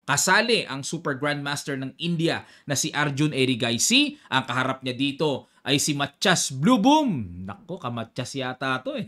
Kasali ang Super Grandmaster ng India na si Arjun Erigaisi. Ang kaharap niya dito ay si Matchas Blue Boom. Nako, kamatchas yata to eh.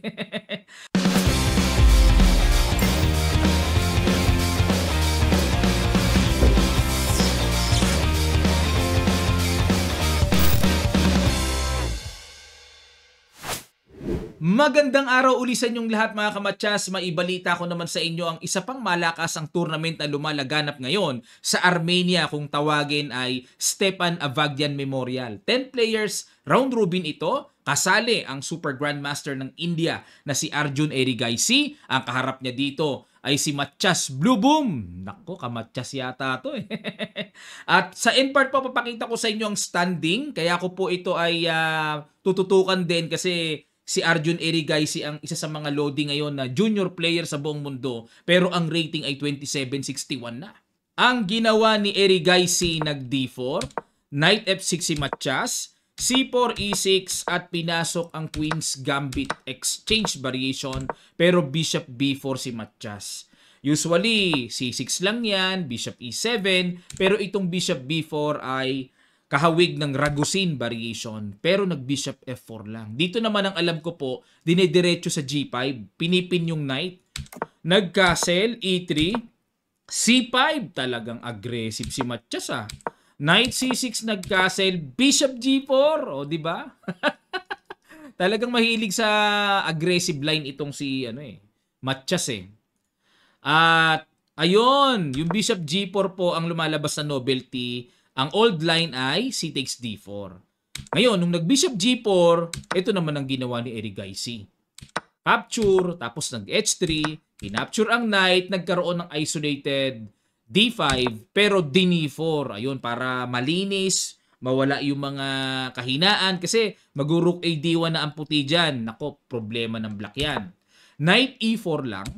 Magandang araw uli sa inyong lahat mga kamatyas. Maibalita ko naman sa inyo ang isa pang malakasang tournament na lumalaganap ngayon sa Armenia kung tawagin ay Stepan Avagyan Memorial. 10 players, round robin ito. Kasali ang Super Grandmaster ng India na si Arjun Erigaisi. Ang kaharap niya dito ay si Matchas Blue Boom. Nako, kamatchas yata to eh. At sa end part po, papakita ko sa inyo ang standing. Kaya ko po ito ay tututukan din kasi si Arjun Erigaisi ang isa sa mga loading ngayon na junior player sa buong mundo pero ang rating ay 2761 na. Ang ginawa ni Erigaisi nag D4, Knight F6 si Matchas, C4 E6 at pinasok ang Queen's Gambit exchange variation pero Bishop B4 si Matchas. Usually C6 lang yan, Bishop E7 pero itong Bishop B4 ay kahawig ng Ragusin variation, pero nag-Bishop F4 lang. Dito naman ang alam ko po, dinediretso sa G5, pinipin yung Knight, nag-Castle, E3, C5, talagang aggressive si Matchas ah. Knight C6 nag-Castle, Bishop G4, o di ba? Talagang mahilig sa aggressive line itong si Matchas eh. At ayun, yung Bishop G4 po ang lumalabas na novelty. Ang old line ay C takes D4. Ngayon, nung nag-Bishop G4, ito naman ang ginawa ni Erigaisi. Capture, tapos nag-H3, kinapture ang Knight, nagkaroon ng isolated D5, pero D4. Ayun, para malinis, mawala yung mga kahinaan, kasi mag-Rook A D1 na ang puti dyan. Nako, problema ng black yan. Knight E4 lang,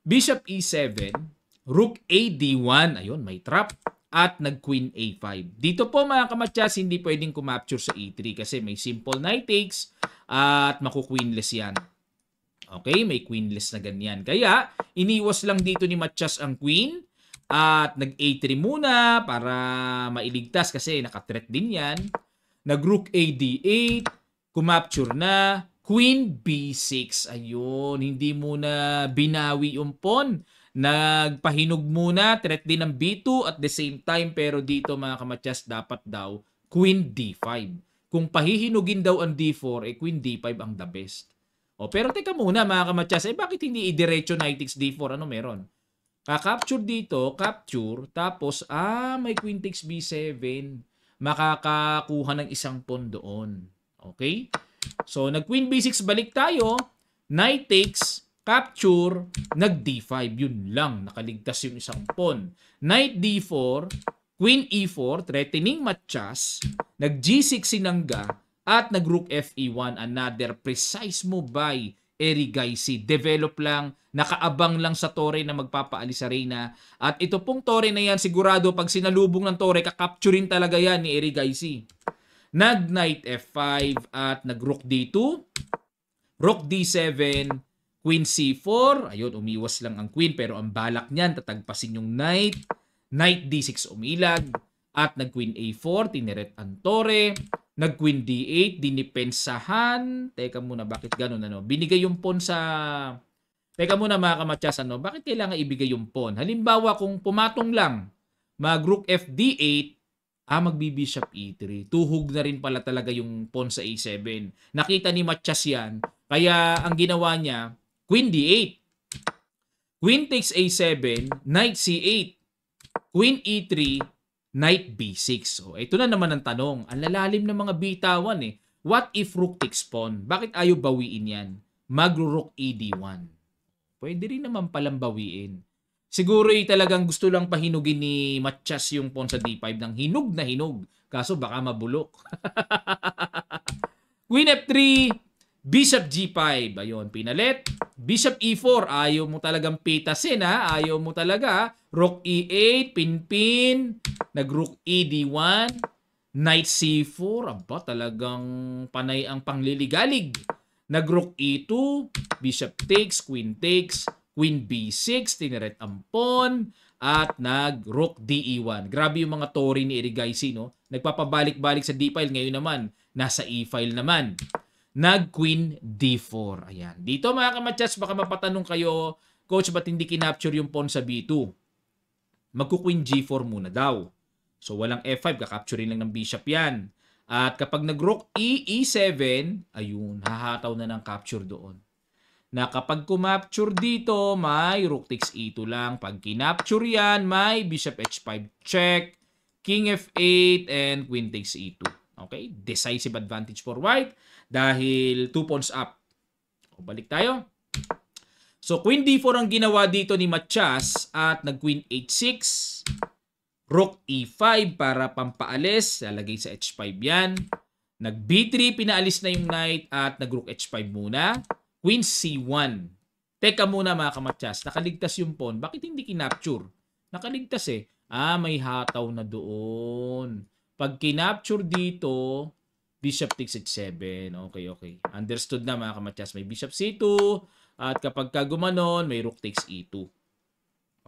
Bishop E7, Rook A D1, ayun, may trap. At nag-Queen A5. Dito po mga kamatyas, hindi pwedeng kumapture sa E3 kasi may simple knight takes at maku-queenless yan. Okay, may queenless na ganyan. Kaya, iniwas lang dito ni Matchas ang queen at nag-A3 muna para mailigtas kasi naka-threat din yan. Nag-Rook A D8, kumapture na, Queen B6. Ayun, hindi muna binawi yung pawn. Nagpahinog muna, threat din ng B2 at the same time, pero dito mga kamatyas dapat daw Queen D5. Kung pahihinugin daw ang D4, Queen D5 ang the best. Pero teka muna mga kamatyas, bakit hindi idiretso Knight takes D4? Ano meron? Kakapture dito, capture, tapos may Queen takes B7. Makakakuha ng isang pawn doon. Okay? So nag-Queen B6, balik tayo. Knight takes, capture, nag-D5. Yun lang. Nakaligtas yung isang pawn. Knight D4, Queen E4, threatening Matchas, nag-G6 sinangga, at nag-Rook FE1. Another precise move by Erigaisi. Develop lang, nakaabang lang sa tore na magpapaalis sa Reyna. At ito pong tore na yan, sigurado pag sinalubong ng tore, kakapturin talaga yan ni Erigaisi. Nag-Knight F5 at nag-Rook D2, Rook D7, Queen C4, ayun, umiwas lang ang Queen pero ang balak niyan, tatagpasin yung Knight. Knight D6 umilag at nag-Queen A4, tineret ang tore. Nag-Queen D8, dinipensahan. Teka muna, bakit ganun Binigay yung pawn sa... Teka muna mga kamatyas, bakit kailangan ibigay yung pawn? Halimbawa kung pumatong lang, mag-Rook FD8, magbi-Bishop E3. Tuhog na rin pala talaga yung pawn sa A7. Nakita ni Matchas yan, kaya ang ginawa niya, Queen D8. Queen takes A7, Knight C8. Queen E3, Knight B6. So, ito na naman ang tanong. Ang lalalim ng mga bitawan eh. What if Rook takes pawn? Bakit ayaw bawiin yan? Mag-Rook ED1. Pwede rin naman palang bawiin. Siguro talagang gusto lang pahinugin ni Matchas yung pawn sa D5 ng hinog na hinog. Kaso baka mabulok. Queen F3, Bishop G5. Ayun, pinalit. Bishop E4. Ayaw mo talagang pitasin ha. Ayaw mo talaga. Rook E8, pinpin. Nag-Rook ED1. Knight C4. Aba, talagang panay ang pangliligalig. Nag-Rook E2. Bishop takes, Queen takes. Queen B6, tineret ang pawn. at nag-rook DE1. Grabe yung mga tori ni Erigaisi, no? Nagpapabalik-balik sa D-file. Ngayon naman, nasa E-file naman. Nag-queen D4. Ayan. Dito mga kamatsas, baka mapatanong kayo, Coach, ba't hindi kinapture yung pawn sa B2? Magku-queen G4 muna daw. So, walang F5. Kakapturein lang ng bishop yan. At kapag nag-rook E, E7, ayun, hahataw na ng capture doon. Na kapag kumapture dito, may rook takes E2 lang. Pag kinapture yan, may bishop H5 check, king F8, and queen takes E2. Okay? Decisive advantage for white dahil 2 pawns up. O, balik tayo. So, queen D4 ang ginawa dito ni Matias at nag-queen H6. Rook E5 para pampaalis. Lalagay sa H5 yan. Nag-B3, pinaalis na yung knight at nag-rook H5 muna. Queen C1. Teka muna mga kamatsas, nakaligtas yung pawn. Bakit hindi kinapture? Nakaligtas eh. May hataw na doon. Pag kinapture dito, bishop takes H7. Okay. Understood na mga kamatsas. May bishop C2. At kapag gumanon, may rook takes E2.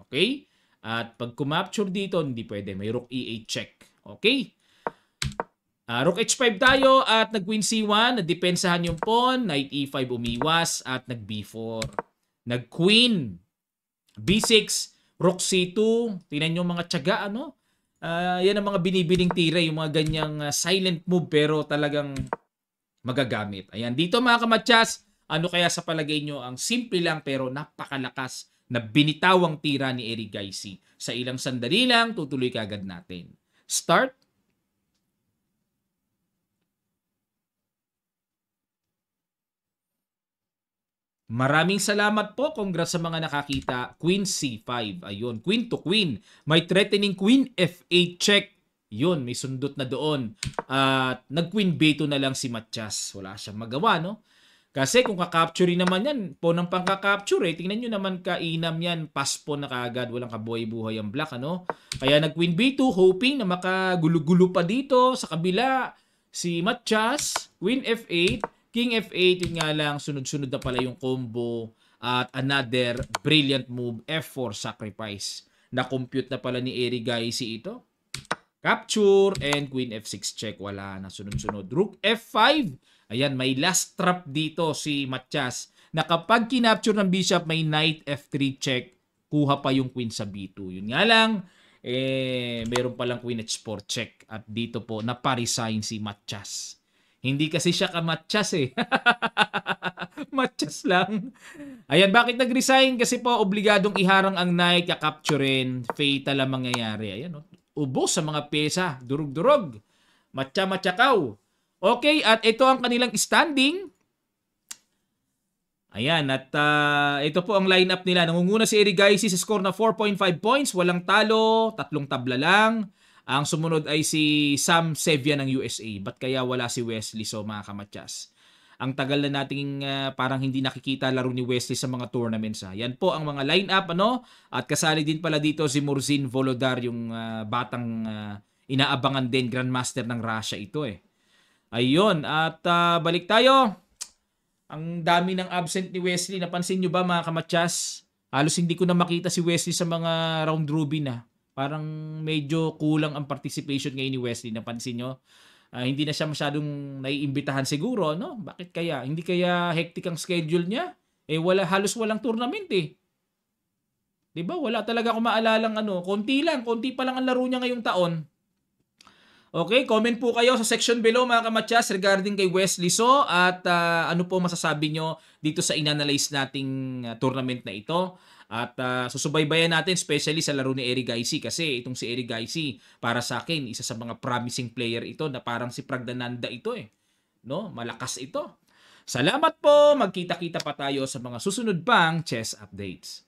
Okay? At pag kumapture dito, hindi pwede. May rook E8 check. Okay? Rook H5 tayo at nag-queen C1. Nadepensahan yung pawn. Knight E5 umiwas at nag-B4. Nag-queen B6. Rook C2. Tingnan nyo mga tiyaga, ano? Yan ang mga binibiling tira. Yung mga ganyang silent move pero talagang magagamit. Ayan. Dito mga kamatsas, ano kaya sa palagay nyo ang simple lang pero napakalakas na binitawang tira ni Erigaisi? Sa ilang sandali lang, tutuloy kagad natin. Start. Maraming salamat po. Congrats sa mga nakakita. Queen C5. Ayun. Queen to queen. May threatening queen F8 check. Yun. May sundot na doon. At nag-queen B2 na lang si Matias. Wala siyang magawa, no? Kasi kung kakapture naman yan, po ng pangkakapture eh. Tingnan nyo naman kainam yan. Pass po na kaagad. Walang kabuhay-buhay ang black, ano? Kaya nag-queen B2 hoping na makagulo-gulo pa dito. Sa kabila, si Matias. Queen F8. King F8, yun nga lang, sunod-sunod na pala yung combo. At another brilliant move, F4 sacrifice. Na-compute na pala ni Erigaisi ito. Capture and Queen F6 check. Wala na, sunod-sunod. Rook F5. Ayan, may last trap dito si Matias. Na kapag kinapture ng bishop, may Knight F3 check. Kuha pa yung Queen sa B2. Yun nga lang, meron palang Queen H4 check. At dito po, naparesign si Matias. Hindi kasi siya kamatyas eh. Matyas lang. Ayan, bakit nag-resign? Kasi po, obligadong iharang ang knight, kakapturin, fatal ang mangyayari. Ayan, ubos sa mga pyesa. Durug-durog. Matya-matyakaw. Okay, at ito ang kanilang standing. Ayan, at ito po ang lineup nila. Nangunguna si Erigaisi sa score na 4.5 points. Walang talo, 3 tabla lang. Ang sumunod ay si Sam Sevia ng USA. Ba't kaya wala si Wesley? So mga kamatyas, ang tagal na nating parang hindi nakikita laro ni Wesley sa mga tournaments. Yan po ang mga lineup, ano? At kasali din pala dito si Murzin Volodar, yung batang inaabangan din, Grandmaster ng Russia ito eh. Ayun, at balik tayo. Ang dami ng absent ni Wesley. Napansin nyo ba mga kamatyas? Halos hindi ko na makita si Wesley sa mga round robin na. Parang medyo kulang ang participation ngayon ni Wesley. Napansin nyo? Hindi na siya masyadong naiimbitahan siguro, no? Bakit kaya? Hindi kaya hectic ang schedule niya? Halos walang tournament eh. 'Di ba? Wala talaga akong maalalang ano. Konti pa lang ang laro niya ngayong taon. Okay, comment po kayo sa section below mga kamatyas regarding kay Wesley So at ano po masasabi nyo dito sa inanalyze nating tournament na ito. At susubaybayan natin especially sa laro ni Erigaisi kasi itong si Erigaisi para sa akin isa sa mga promising player ito na parang si Pragdananda ito eh. No? Malakas ito. Salamat po. Magkita-kita pa tayo sa mga susunod pang chess updates.